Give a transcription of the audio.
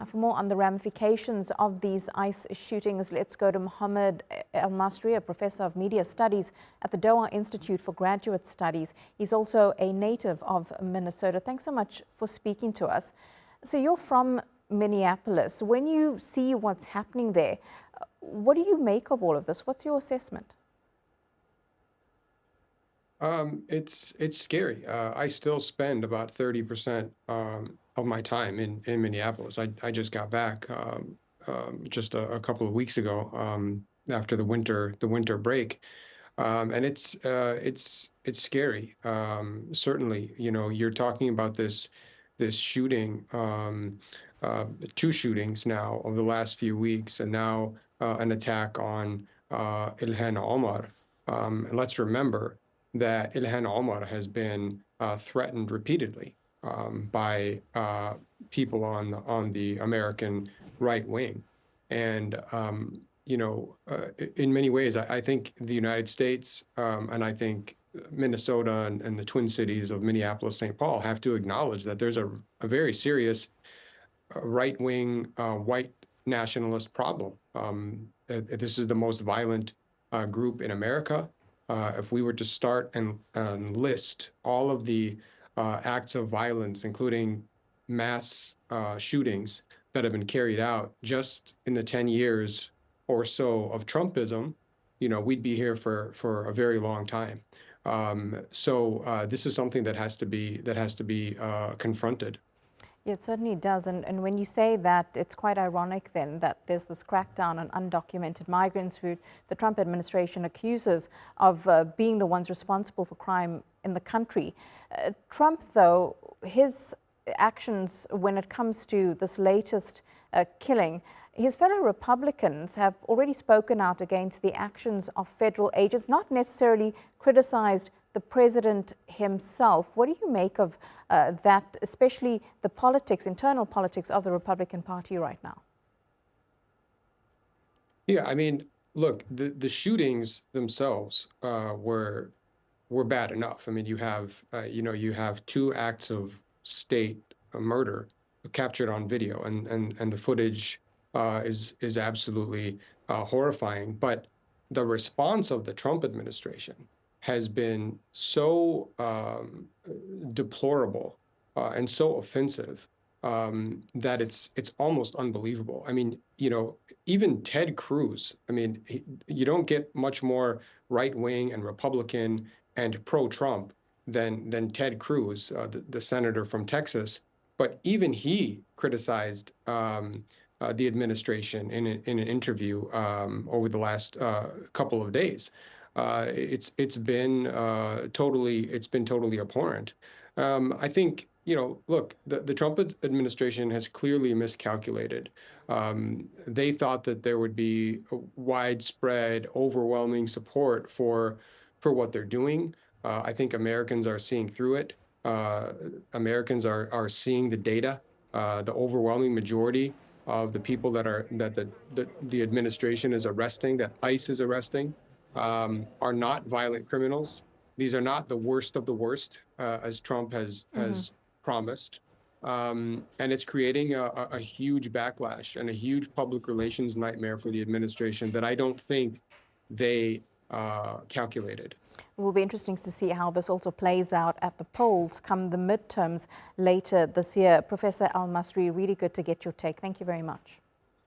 For more on the ramifications of these ICE shootings, let's go to Mohamad Elmasry, a professor of media studies at the Doha Institute for Graduate Studies. He's also a native of Minnesota. Thanks so much for speaking to us. So you're from Minneapolis. When you see what's happening there, what do you make of all of this? What's your assessment? It's scary. I still spend about 30% of my time in Minneapolis. I just got back just a couple of weeks ago after the winter break, and it's scary. Certainly, you know, you're talking about this shooting, two shootings now over the last few weeks, and now an attack on Ilhan Omar. And let's remember that Ilhan Omar has been threatened repeatedly by people on the American right wing, and you know, in many ways, I think the United States and I think Minnesota and the Twin Cities of Minneapolis, St. Paul have to acknowledge that there's a very serious right-wing white nationalist problem. This is the most violent group in America. If we were to start and list all of the acts of violence, including mass shootings that have been carried out just in the 10 years or so of Trumpism, you know, we'd be here for a very long time. So this is something that has to be confronted. Yeah, it certainly does. And when you say that, it's quite ironic then that there's this crackdown on undocumented migrants who the Trump administration accuses of being the ones responsible for crime in the country. Trump, though, his actions when it comes to this latest killing, his fellow Republicans have already spoken out against the actions of federal agents, not necessarily criticized the president himself. What do you make of that, especially the politics, internal politics of the Republican Party right now? Yeah, I mean, look, the shootings themselves were bad enough. I mean, you have two acts of state murder captured on video, and the footage is absolutely horrifying. But the response of the Trump administration has been so deplorable and so offensive that it's almost unbelievable. I mean, you know, even Ted Cruz, I mean, you don't get much more right-wing and Republican and pro-Trump than Ted Cruz, the senator from Texas. But even he criticized the administration in an interview over the last couple of days. It's been totally abhorrent. I think, you know, look, the Trump administration has clearly miscalculated. They thought that there would be widespread, overwhelming support for what they're doing. I think Americans are seeing through it. Americans are seeing the data. The overwhelming majority of the people that the administration is arresting, that ICE is arresting, are not violent criminals. These are not the worst of the worst, as Trump has promised. And it's creating a huge backlash and a huge public relations nightmare for the administration that I don't think they calculated. It will be interesting to see how this also plays out at the polls come the midterms later this year. Professor Elmasry, really good to get your take. Thank you very much.